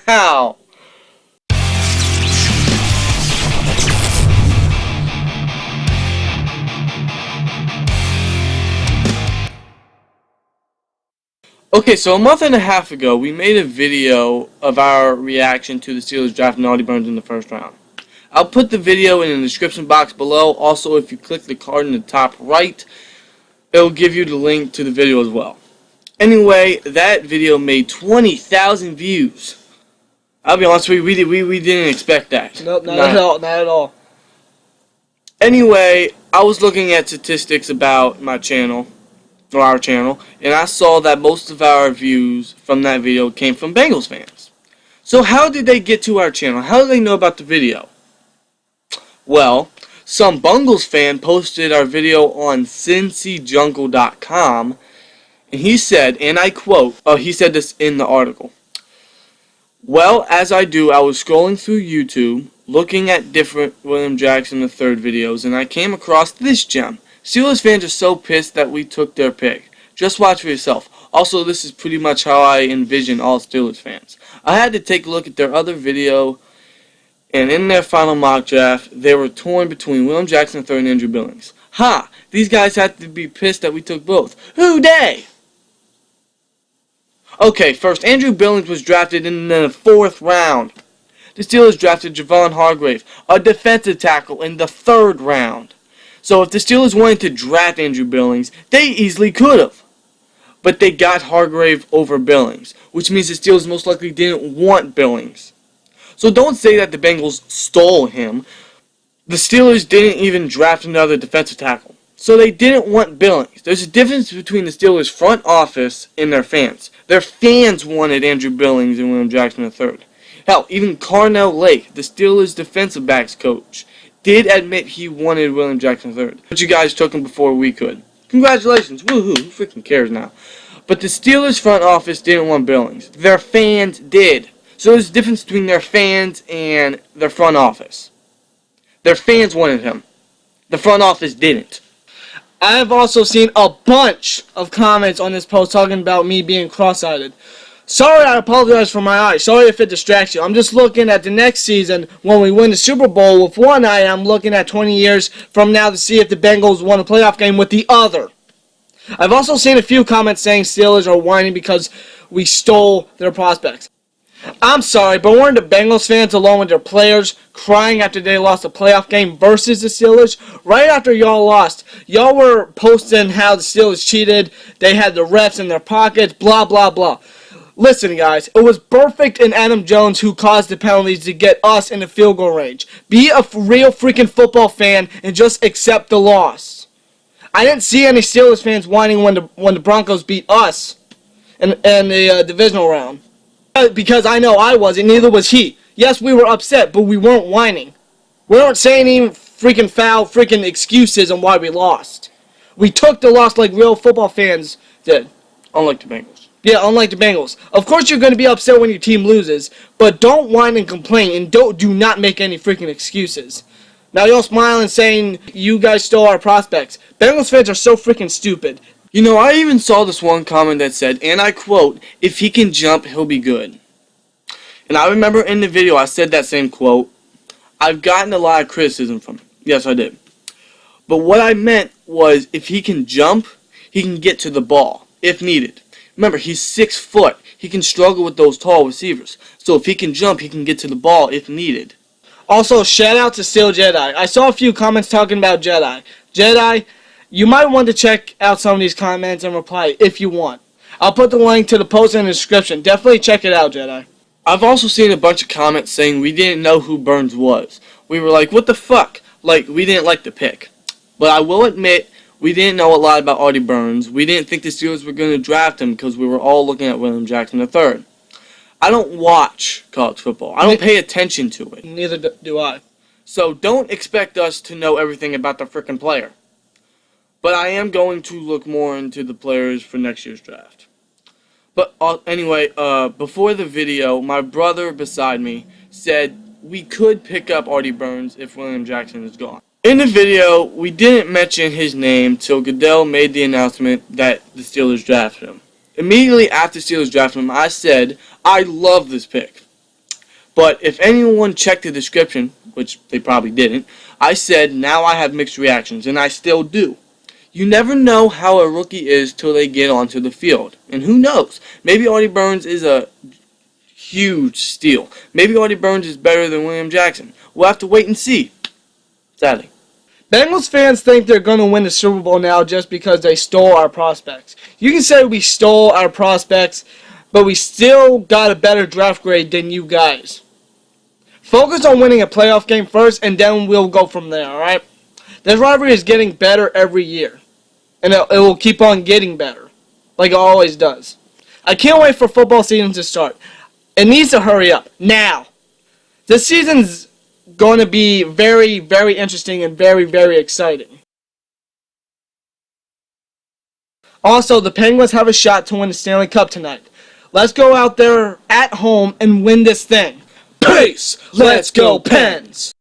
Wow. Okay, so a month and a half ago, we made a video of our reaction to the Steelers drafting Audie Burns in the first round. I'll put the video in the description box below. Also, if you click the card in the top right, it'll give you the link to the video as well. Anyway, that video made 20,000 views. I'll be honest with you, we didn't expect that. Nope, not at all, not at all. Anyway, I was looking at statistics about my channel, or our channel, and I saw that most of our views from that video came from Bengals fans. So how did they get to our channel? How did they know about the video? Well, some Bengals fan posted our video on CincyJungle.com, and he said, and I quote, he said this in the article, "Well, as I do, I was scrolling through YouTube, looking at different William Jackson III videos, and I came across this gem. Steelers fans are so pissed that we took their pick. Just watch for yourself. Also, this is pretty much how I envision all Steelers fans. I had to take a look at their other video, and in their final mock draft, they were torn between William Jackson III and Andrew Billings. Ha! These guys had to be pissed that we took both. Who dey?" Okay, first, Andrew Billings was drafted in the 4th round. The Steelers drafted Javon Hargrave, a defensive tackle, in the 3rd round. So if the Steelers wanted to draft Andrew Billings, they easily could have. But they got Hargrave over Billings, which means the Steelers most likely didn't want Billings. So don't say that the Bengals stole him. The Steelers didn't even draft another defensive tackle. So they didn't want Billings. There's a difference between the Steelers' front office and their fans. Their fans wanted Andrew Billings and William Jackson III. Hell, even Carnell Lake, the Steelers' defensive backs coach, did admit he wanted William Jackson III. But you guys took him before we could. Congratulations. Woohoo. Who freaking cares now? But the Steelers' front office didn't want Billings. Their fans did. So there's a difference between their fans and their front office. Their fans wanted him. The front office didn't. I have also seen a bunch of comments on this post talking about me being cross-eyed. Sorry, I apologize for my eye. Sorry if it distracts you. I'm just looking at the next season when we win the Super Bowl with one eye. I'm looking at 20 years from now to see if the Bengals won a playoff game with the other. I've also seen a few comments saying Steelers are whining because we stole their prospects. I'm sorry, but weren't the Bengals fans along with their players crying after they lost a playoff game versus the Steelers? Right after y'all lost, y'all were posting how the Steelers cheated, they had the refs in their pockets, blah, blah, blah. Listen, guys, it was Perfect and Adam Jones who caused the penalties to get us in the field goal range. Be a real freaking football fan and just accept the loss. I didn't see any Steelers fans whining when the Broncos beat us in the divisional round. Because I know I wasn't, neither was he. Yes, we were upset, but we weren't whining. We weren't saying any freaking foul freaking excuses on why we lost. We took the loss like real football fans did. Unlike the Bengals. Yeah, unlike the Bengals. Of course you're going to be upset when your team loses, but don't whine and complain, and do not make any freaking excuses. Now y'all smiling saying you guys stole our prospects. Bengals fans are so freaking stupid. You know, I even saw this one comment that said, and I quote, "If he can jump, he'll be good." And I remember in the video I said that same quote. I've gotten a lot of criticism from it. Yes, I did. But what I meant was, if he can jump, he can get to the ball, if needed. Remember, he's 6 foot. He can struggle with those tall receivers. So if he can jump, he can get to the ball if needed. Also, shout out to Steel Jedi. I saw a few comments talking about Jedi. Jedi, you might want to check out some of these comments and reply if you want. I'll put the link to the post in the description. Definitely check it out, Jedi. I've also seen a bunch of comments saying we didn't know who Burns was. We were like, what the fuck? Like, we didn't like the pick. But I will admit, we didn't know a lot about Audie Burns. We didn't think the Steelers were going to draft him because we were all looking at William Jackson III. I don't watch college football. I don't pay attention to it. Neither do I. So don't expect us to know everything about the frickin' player. But I am going to look more into the players for next year's draft. But anyway, before the video, my brother beside me said we could pick up Audie Burns if William Jackson is gone. In the video, we didn't mention his name till Goodell made the announcement that the Steelers drafted him. Immediately after Steelers drafted him, I said, I love this pick. But if anyone checked the description, which they probably didn't, I said now I have mixed reactions, and I still do. You never know how a rookie is till they get onto the field. And who knows? Maybe Artie Burns is a huge steal. Maybe Artie Burns is better than William Jackson. We'll have to wait and see. Sadly. Bengals fans think they're going to win the Super Bowl now just because they stole our prospects. You can say we stole our prospects, but we still got a better draft grade than you guys. Focus on winning a playoff game first, and then we'll go from there, alright? This rivalry is getting better every year, and it will keep on getting better, like it always does. I can't wait for football season to start. It needs to hurry up, now. This season's going to be very, very interesting and very, very exciting. Also, the Penguins have a shot to win the Stanley Cup tonight. Let's go out there at home and win this thing. Peace! Let's go Pens!